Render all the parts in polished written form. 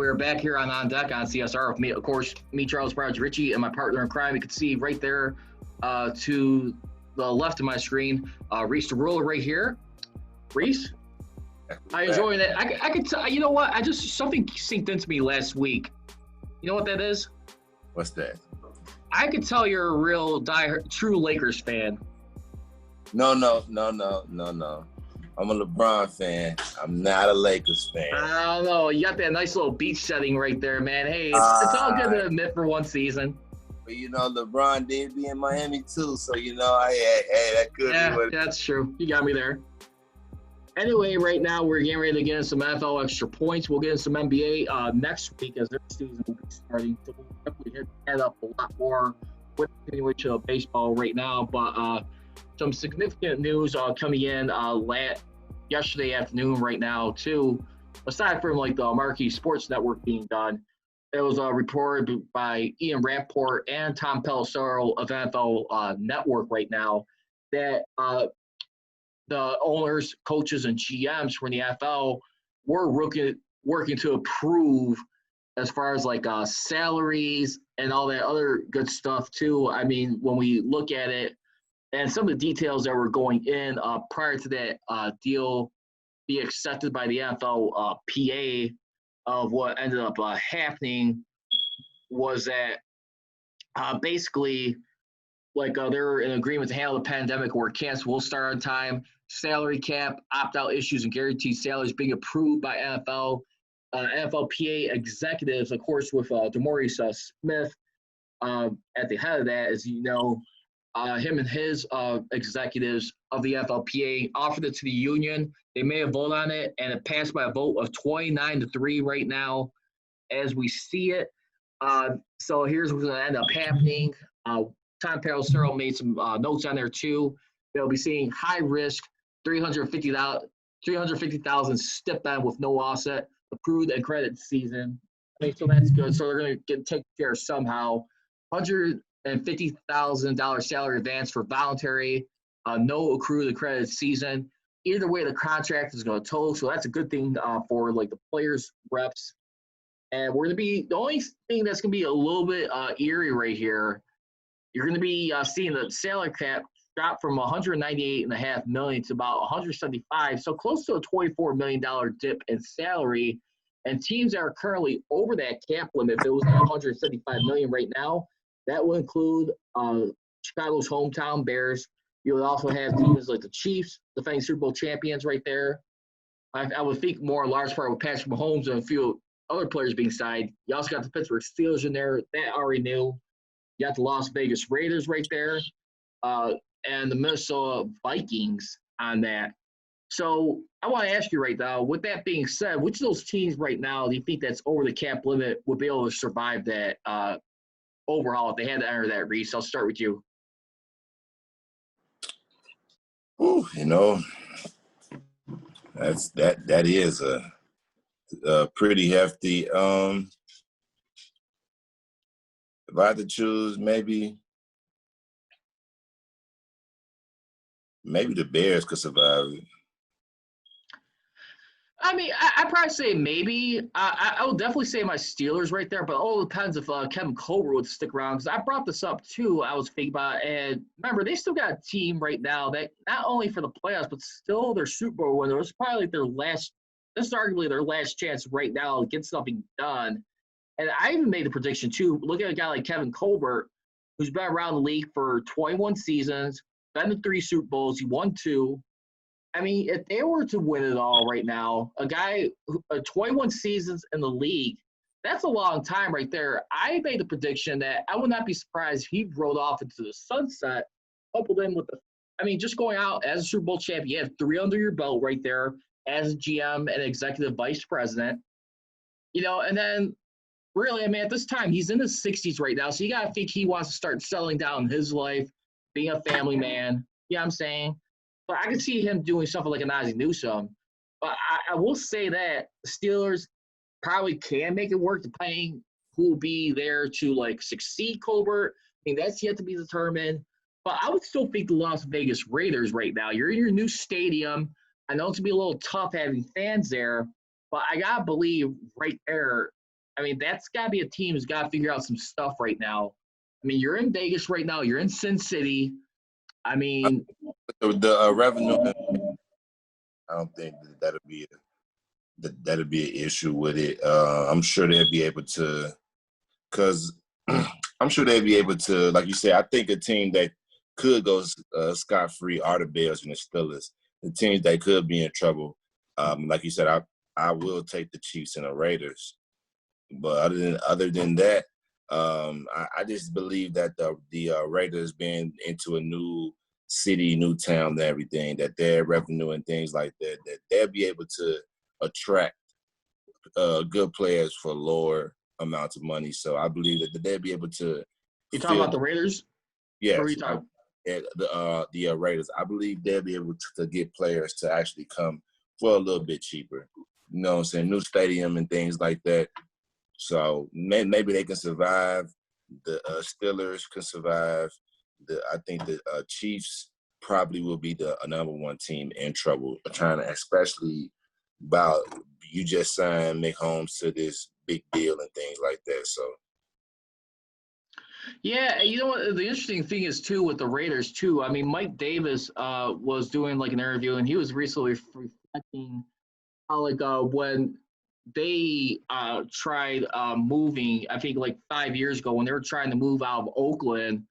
we're back here on Deck on CSR with me, of course, me, Charles Prodigy, Richey, and my partner in crime. You can see right there to the left of my screen, Reese the Ruler right here. Reese, I enjoying it. I could tell, you know what? Something synced into me last week. You know what that is? What's that? I could tell you're a real true Lakers fan. No. I'm a LeBron fan. I'm not a Lakers fan. I don't know. You got that nice little beach setting right there, man. Hey, it's all good to admit for one season. But, LeBron did be in Miami, too. So, that could be what... Yeah, that's true. You got me there. Anyway, right now, we're getting ready to get in some NFL extra points. We'll get in some NBA next week as their season will be starting. So we'll definitely hit that up a lot more with the continuation of baseball right now. But some significant news coming in yesterday afternoon right now, too. Aside from, the Marquee Sports Network being done, it was reported by Ian Rappaport and Tom Pelissero of NFL Network right now that the owners, coaches, and GMs from the NFL were working to approve as far as salaries and all that other good stuff too. I mean, when we look at it and some of the details that were going in prior to that deal be accepted by the NFLPA of what ended up happening was that basically they're in agreement to handle the pandemic where camps will start on time, salary cap, opt-out issues, and guaranteed salaries being approved by NFLPA executives, of course, with DeMaurice Smith at the head of that, as you know, him and his executives of the NFLPA offered it to the union. They made a vote on it, and it passed by a vote of 29-3 right now as we see it. So here's what's going to end up happening. Tom Pelissero made some notes on there too. They'll be seeing high risk, $350,000 stipend with no offset, approved and credit season. So that's good. So they're going to get taken care of somehow. $150,000 salary advance for voluntary, no accrued and credit season. Either way, the contract is going to total. So that's a good thing for the players, reps. And we're going to be the only thing that's going to be a little bit eerie right here. You're going to be seeing the salary cap drop from $198.5 million to about $175, so close to a $24 million dip in salary. And teams that are currently over that cap limit, if it was $175 million right now, that will include Chicago's hometown Bears. You would also have teams like the Chiefs, defending Super Bowl champions, right there. I would think more in large part with Patrick Mahomes and a few other players being signed. You also got the Pittsburgh Steelers in there. That already knew. You got the Las Vegas Raiders right there, and the Minnesota Vikings on that. So I want to ask you right now, with that being said, which of those teams right now do you think that's over the cap limit would be able to survive that overhaul if they had to enter that, Reese? I'll start with you. Ooh, that is a pretty hefty. If I had to choose, maybe the Bears could survive it. I mean, I'd probably say maybe. I would definitely say my Steelers right there, but it all depends if Kevin Colbert would stick around. Because I brought this up, too, I was thinking about. And remember, they still got a team right now that not only for the playoffs, but still their Super Bowl winner. It's probably this is arguably their last chance right now to get something done. And I even made the prediction, too. Look at a guy like Kevin Colbert, who's been around the league for 21 seasons, been to 3 Super Bowls, he won 2. I mean, if they were to win it all right now, a guy, 21 seasons in the league, that's a long time right there. I made the prediction that I would not be surprised if he rode off into the sunset, coupled in with just going out as a Super Bowl champion. You have 3 under your belt right there as a GM and executive vice president. And then really, at this time, he's in his 60s right now, so you got to think he wants to start settling down his life, being a family man. You know what I'm saying? But I can see him doing something like an Ozzie Newsome. But I will say that the Steelers probably can make it work depending who will be there to, succeed Colbert. I mean, that's yet to be determined. But I would still think the Las Vegas Raiders right now. You're in your new stadium. I know it's going to be a little tough having fans there, but I got to believe right there I mean, that's got to be a team who's got to figure out some stuff right now. I mean, you're in Vegas right now. You're in Sin City. I mean, The revenue, I don't think that'll be an issue with it. I'm sure they'll be able to, because I'm sure they'll be able to, like you said, I think a team that could go scot-free are the Bears and the Steelers. The teams that could be in trouble, like you said, I will take the Chiefs and the Raiders. But other than that, I just believe that the Raiders being into a new city, new town, and everything, that their revenue and things like that, that they'll be able to attract good players for lower amounts of money. So I believe that they'll be able to. you talking about the Raiders? Yes, Or are you talking? the Raiders. I believe they'll be able to get players to actually come for a little bit cheaper. You know what I'm saying? New stadium and things like that. So maybe they can survive. The Steelers can survive. I think the Chiefs probably will be the number one team in trouble, trying to, especially about you just signed Mick Holmes to this big deal and things like that. So. Yeah, you know what? The interesting thing is too with the Raiders too. I mean, Mike Davis was doing like an interview, and he was recently reflecting how when they tried moving, I think like 5 years ago when they were trying to move out of Oakland,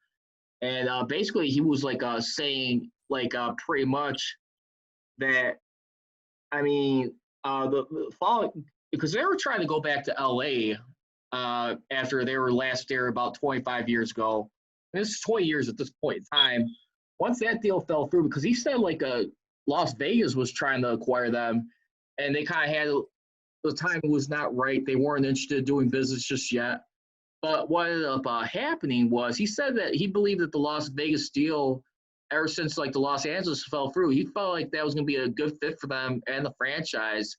and basically he was like saying like pretty much that I mean the following because they were trying to go back to L.A. After they were last there about 25 years ago. And this is 20 years at this point in time. Once that deal fell through, because he said like Las Vegas was trying to acquire them, and they kind of had the timing was not right. They weren't interested in doing business just yet. But what ended up happening was he said that he believed that the Las Vegas deal, ever since like the Los Angeles fell through, he felt like that was going to be a good fit for them and the franchise.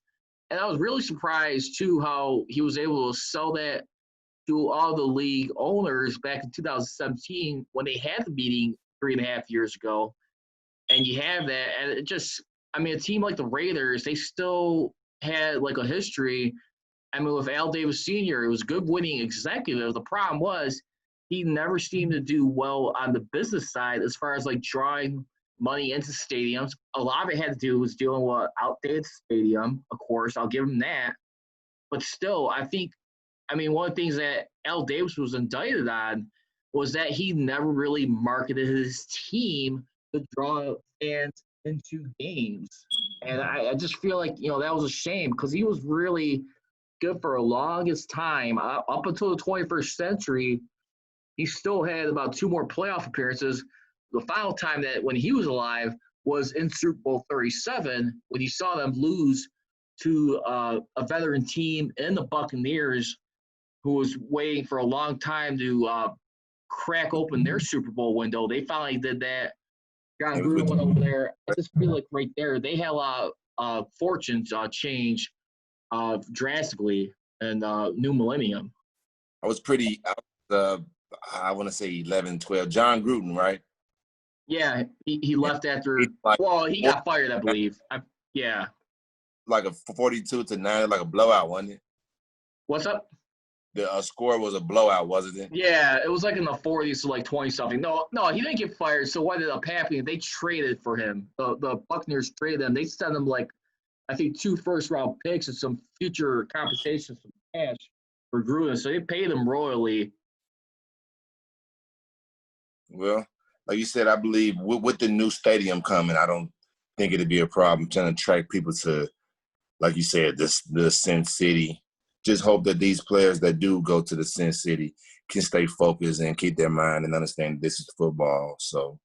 And I was really surprised too how he was able to sell that to all the league owners back in 2017 when they had the meeting 3.5 years ago. And you have that, and it just, I mean, a team like the Raiders, they still had like a history. I mean, with Al Davis Sr., it was a good winning executive. The problem was he never seemed to do well on the business side as far as like drawing money into stadiums. A lot of it had to do was dealing with outdated stadium, of course. I'll give him that. But still, I mean, one of the things that Al Davis was indicted on was that he never really marketed his team to draw fans into games. And I just feel like, that was a shame because he was really good for a longest time. Up until the 21st century, he still had about 2 more playoff appearances. The final time that when he was alive was in Super Bowl 37 when he saw them lose to a veteran team in the Buccaneers who was waiting for a long time to crack open their Super Bowl window. They finally did that. John Gruden went over there. I just feel like right there they had a lot of fortunes change drastically in new millennium. I was I want to say 11, 12. John Gruden, right? Yeah, he left after. He got fired, I believe. Yeah. Like a 42-9, like a blowout, wasn't it? What's up? The score was a blowout, wasn't it? Yeah, it was like in the 40s to like 20-something. No, he didn't get fired. So what ended up happening, they traded for him. The Buccaneers traded him. They sent him like, I think 2 first-round picks and some future compensation, some cash for Gruden. So they paid him royally. Well, like you said, I believe with the new stadium coming, I don't think it'd be a problem trying to attract people to, like you said, the Sin City. Just hope that these players that do go to the Sin City can stay focused and keep their mind and understand this is football. So,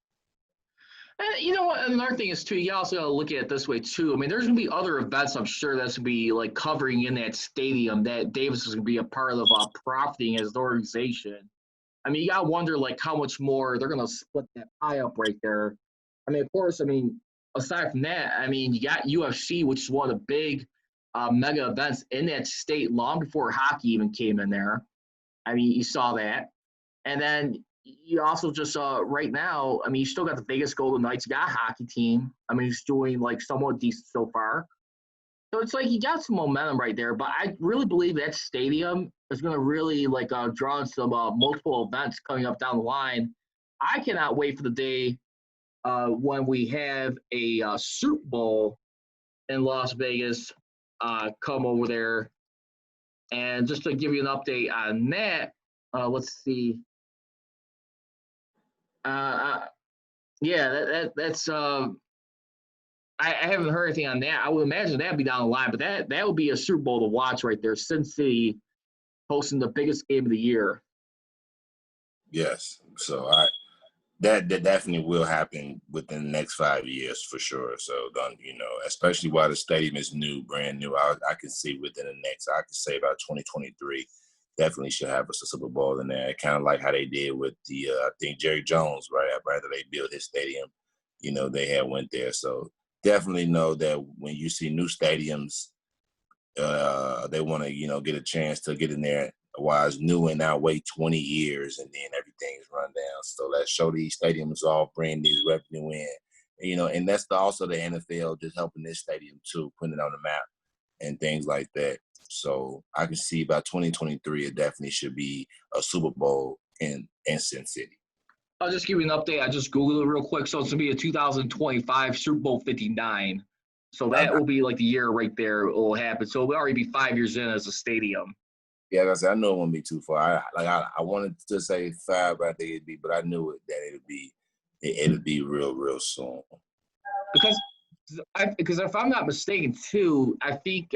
and you know what? Another thing is too, you also got to look at it this way too. I mean, there's gonna be other events. I'm sure that's gonna be like covering in that stadium that Davis is gonna be a part of profiting as an organization. I mean, you got to wonder, like, how much more they're going to split that pie up right there. I mean, of course, aside from that, you got UFC, which is one of the big mega events in that state long before hockey even came in there. I mean, you saw that. And then you also just right now, you still got the Vegas Golden Knights. You got a hockey team. It's doing, like, somewhat decent so far. So it's like he got some momentum right there, but I really believe that stadium is going to really draw in some multiple events coming up down the line. I cannot wait for the day when we have a Super Bowl in Las Vegas come over there. And just to give you an update on that, let's see. Yeah, that's. I haven't heard anything on that. I would imagine that'd be down the line, but that would be a Super Bowl to watch right there. Sin City hosting the biggest game of the year. Yes, so that definitely will happen within the next 5 years for sure. So don't especially while the stadium is brand new. I can see within the next, I could say about 2023, definitely should have a Super Bowl in there. Kind of like how they did with the I think Jerry Jones, right? After they built his stadium, they had went there. So definitely know that when you see new stadiums, they want to get a chance to get in there while it's new and now wait 20 years and then everything's run down. So let's show these stadiums all bring these revenue in, and that's also the NFL just helping this stadium too, putting it on the map and things like that. So I can see by 2023 it definitely should be a Super Bowl in Sin City. I'll just give you an update. I just Googled it real quick. So it's going to be a 2025 Super Bowl 59. So that will be like the year right there it will happen. So we'll already be 5 years in as a stadium. Yeah, like I said, I know it won't be too far. I wanted to say 5, but I think it'd be, but I knew that it'd be real soon. Because if I'm not mistaken too, I think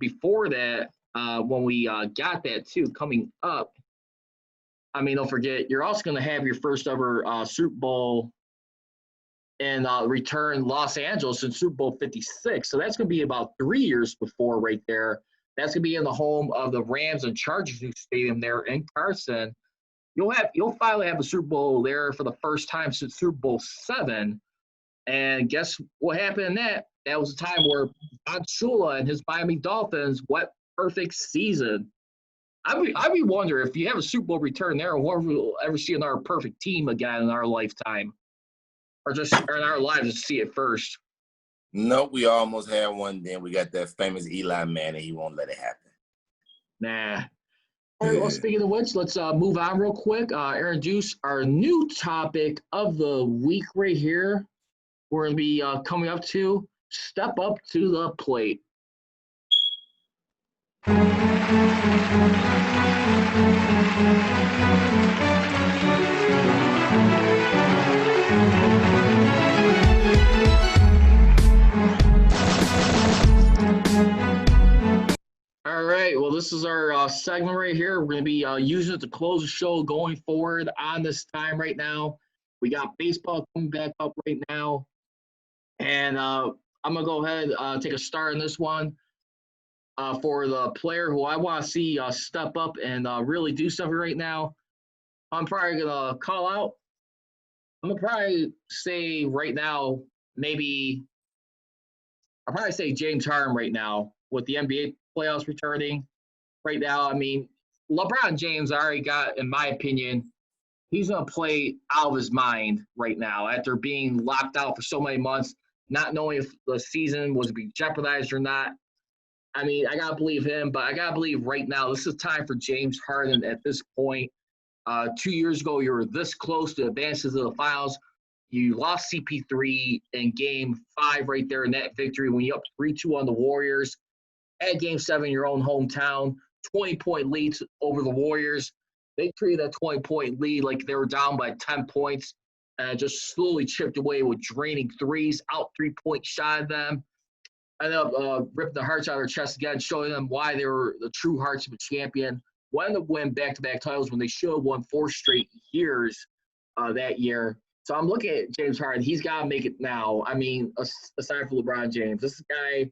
before that, when we got that too coming up, I mean, don't forget, you're also going to have your first ever Super Bowl and return Los Angeles in Super Bowl 56. So that's going to be about 3 years before right there. That's going to be in the home of the Rams and Chargers new stadium there in Carson. You'll finally have a Super Bowl there for the first time since Super Bowl 7. And guess what happened in that? That was a time where Don Shula and his Miami Dolphins, what perfect season. I'd be wondering if you have a Super Bowl return there, or if we'll ever see another perfect team again in our lifetime. Or in our lives to see it first. Nope, we almost had one. Then we got that famous Eli Manning. He won't let it happen. Nah. All right, well, speaking of which, let's move on real quick. Introduce our new topic of the week right here. We're going to be coming up to Step Up to the Plate. All right, well, this is our segment right here. We're going to be using it to close the show going forward on this time right now. We got baseball coming back up right now. And I'm going to go ahead and take a start on this one for the player who I want to see step up and really do something right now. I'm probably going to call out. I'm going to probably say right now, I'll probably say James Harden right now with the NBA playoffs returning right now. I mean, LeBron James already got, in my opinion, he's going to play out of his mind right now after being locked out for so many months, not knowing if the season was to be jeopardized or not. I mean, I got to believe him, but I got to believe right now this is time for James Harden at this point. 2 years ago, you were this close to advances to the finals. You lost CP3 in Game 5 right there in that victory when you up 3-2 on the Warriors. At Game 7 in your own hometown, 20-point leads over the Warriors. They treated that 20-point lead like they were down by 10 points and just slowly chipped away with draining threes, out 3-point shot at them. Ended up ripping the hearts out of their chest again, showing them why they were the true hearts of a champion. Went to win back-to-back titles when they should have won 4 straight years that year. So I'm looking at James Harden. He's got to make it now. I mean, aside from LeBron James, this is a guy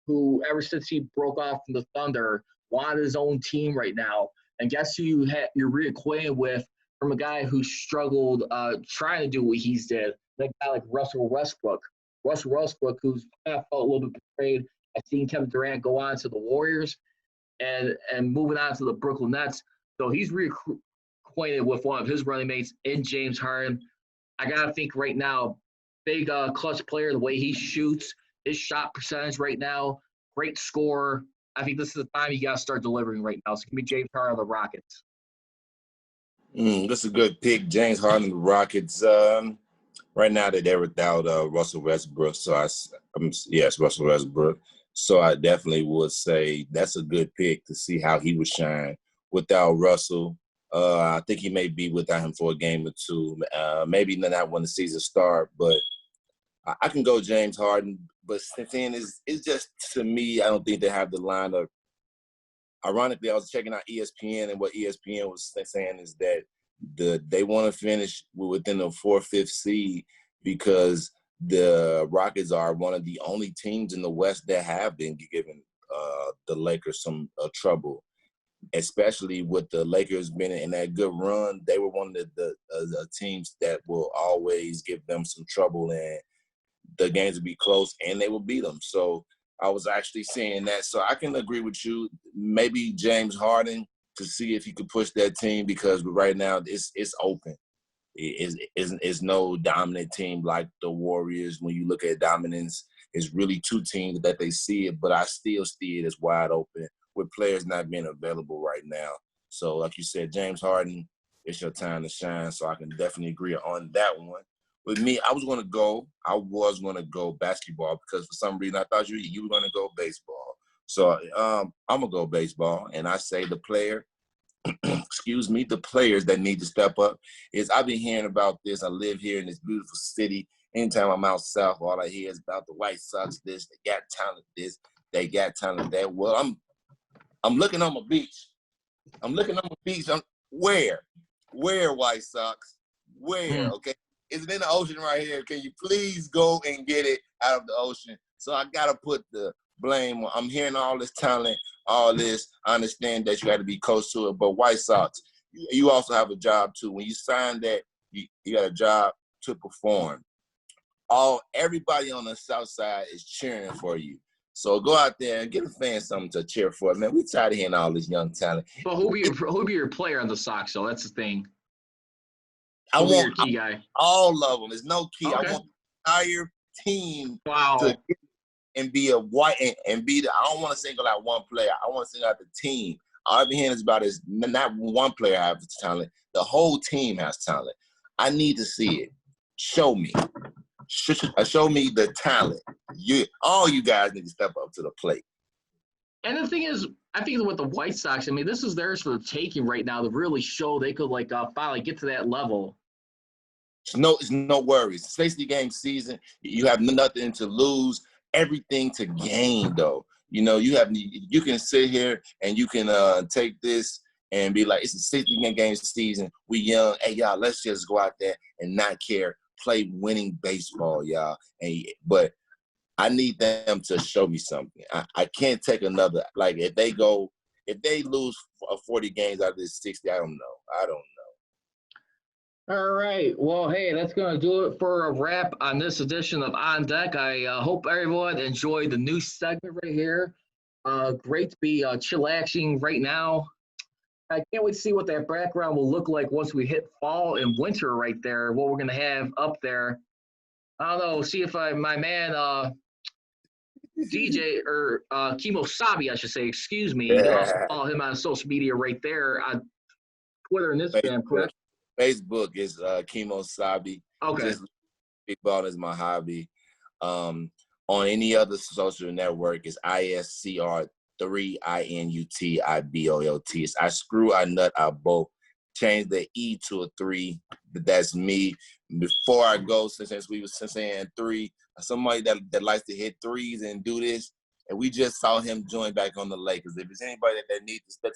who, ever since he broke off from the Thunder, wanted his own team right now. And guess who you're reacquainted with from a guy who struggled trying to do what he's did? That guy like Russell Westbrook. Russell Westbrook, who's kind of felt a little bit betrayed. I've seen Kevin Durant go on to the Warriors and moving on to the Brooklyn Nets. So he's reacquainted with one of his running mates in James Harden. I got to think right now, big clutch player, the way he shoots, his shot percentage right now, great scorer. I think this is the time you got to start delivering right now. It's going to be James Harden of the Rockets. That's a good pick, James Harden of the Rockets. Right now they're without Russell Westbrook, so yes, Russell Westbrook. So I definitely would say that's a good pick to see how he would shine without Russell. I think he may be without him for a game or two, maybe not when the season starts, but I can go James Harden. But then it's just, to me, I don't think they have the lineup. Ironically, I was checking out ESPN, and what ESPN was saying is that they want to finish within the 4th, 5th seed because the Rockets are one of the only teams in the West that have been giving the Lakers some trouble, especially with the Lakers being in that good run. They were one of the teams that will always give them some trouble, and the games will be close, and they will beat them. So I was actually saying that. So I can agree with you. Maybe James Harden to see if he could push that team, because right now it's open. It's no dominant team like the Warriors. When you look at dominance, it's really two teams that they see it, but I still see it as wide open with players not being available right now. So like you said, James Harden, it's your time to shine. So I can definitely agree on that one. With me, I was going to go basketball because for some reason I thought you were going to go baseball. So I'm going to go baseball, and I say the player, the players that need to step up is, I've been hearing about this. I live here in this beautiful city. Anytime I'm out south, all I hear is about the White Sox this, they got talent this, they got talent that. Well, I'm looking on my beach. Where White Sox? Where? Okay. Is it in the ocean right here? Can you please go and get it out of the ocean? So I got to put the blame on. I'm hearing all this talent, all this. I understand that you got to be close to it, but White Sox, you also have a job too. When you sign that, you got a job to perform. Everybody on the South Side is cheering for you. So go out there and give the fans something to cheer for. Man, we tired of hearing all this young talent. But who'll be your player on the Sox, though? That's the thing. I want your key guy. All of them. There's no key. Okay. I want the entire team Wow. to get and be a white and be the. I don't want to single out one player. I want to single out the team. All I've been hearing is about is not one player has talent. The whole team has talent. I need to see it. Show me. Show me the talent. All you guys need to step up to the plate. And the thing is, I think with the White Sox, I mean, this is theirs for the taking right now to really show they could finally get to that level. It's no worries. 60-game season. You have nothing to lose, everything to gain, though. You know, you can sit here and you can take this and be like, it's a 60-game season. We young. Hey, y'all, let's just go out there and not care. Play winning baseball, y'all. But I need them to show me something. I can't take another. Like, if they lose 40 games out of this 60, I don't know. All right. Well, hey, that's going to do it for a wrap on this edition of On Deck. I hope everyone enjoyed the new segment right here. Great to be chillaxing right now. I can't wait to see what that background will look like once we hit fall and winter right there, what we're going to have up there. I don't know. See if my man DJ or Kimo Sabi, I should say, excuse me. You can also follow him on social media right there on Twitter and Instagram, correct? Facebook is Kimo Sabi. Okay. Just baseball is my hobby. On any other social network, it's ISCR3 INUTIBOLT. It's I screw, I nut, I bolt. Change the E to a 3. That's me. Before I go, since we was saying 3, somebody that likes to hit threes and do this, and we just saw him join back on the Lakers. If there's anybody that needs to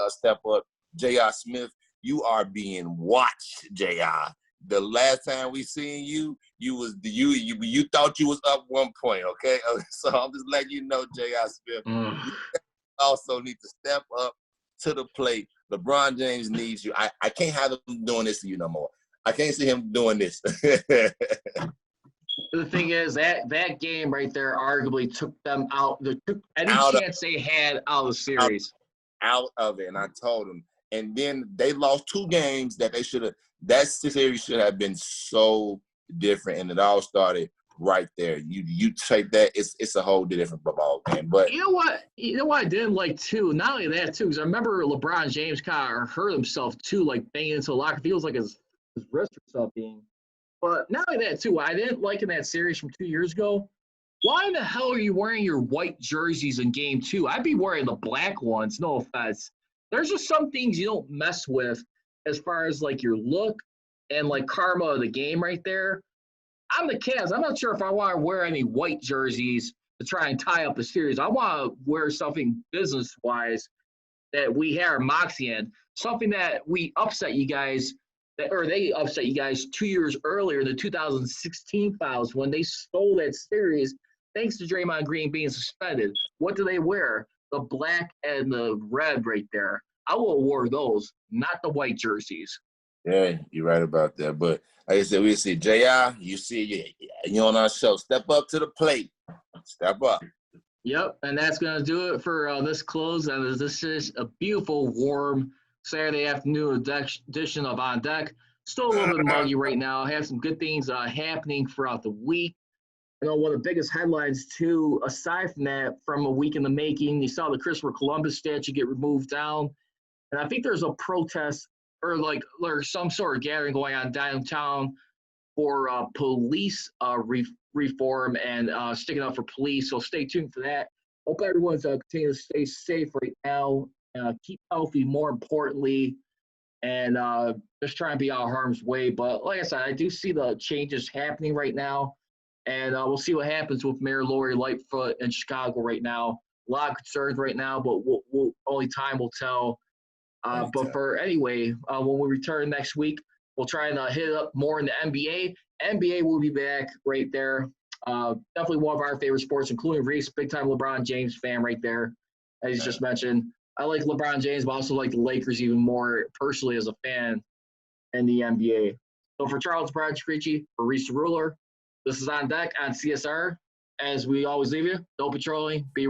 step up, J.R. Smith, you are being watched, JR. The last time we seen you, you thought you was up 1 point, okay? So I'm just letting you know, J.R. Smith, you also need to step up to the plate. LeBron James needs you. I can't have him doing this to you no more. I can't see him doing this. The thing is, that game right there arguably took them out. Took any chance they had out of the series. Out of it, and I told them. And then they lost 2 games that they should have. That series should have been so different, and it all started right there. You take that, it's a whole different ball game. But you know what I didn't like too. Not only that too, because I remember LeBron James kind of hurt himself too, like banging into a locker. Feels like his wrist or something. But not only that too, what I didn't like in that series from 2 years ago. Why in the hell are you wearing your white jerseys in game 2? I'd be wearing the black ones. No offense. There's just some things you don't mess with as far as like your look and like karma of the game right there. I'm the Cavs. I'm not sure if I want to wear any white jerseys to try and tie up the series. I want to wear something business-wise that we have moxie in, something that we upset you guys, or they upset you guys 2 years earlier, the 2016 Fouls, when they stole that series thanks to Draymond Green being suspended. What do they wear? The black and the red right there. I would have wore those, not the white jerseys. Yeah, you're right about that. But like I said, we see JR, you see you on our show. Step up to the plate. Step up. Yep, and that's going to do it for this close. And this is a beautiful, warm Saturday afternoon edition of On Deck. Still a little bit muggy right now. Have some good things happening throughout the week. You know, one of the biggest headlines, too, aside from that, from a week in the making, you saw the Christopher Columbus statue get removed down. And I think there's a protest or some sort of gathering going on downtown for police reform and sticking up for police. So stay tuned for that. Hope everyone's continuing to stay safe right now. Keep healthy, more importantly, and just try and be out of harm's way. But like I said, I do see the changes happening right now, and we'll see what happens with Mayor Lori Lightfoot in Chicago right now. A lot of concerns right now, but only time will tell. But for anyway, when we return next week, we'll try and hit up more in the NBA. NBA will be back right there. Definitely one of our favorite sports, including Reese, big-time LeBron James fan right there, as you just mentioned. I like LeBron James, but also like the Lakers even more personally as a fan in the NBA. So for Charles Prodigy, Richey, for Reese the Ruler, this is On Deck on CSR. As we always leave you, don't patrolling, be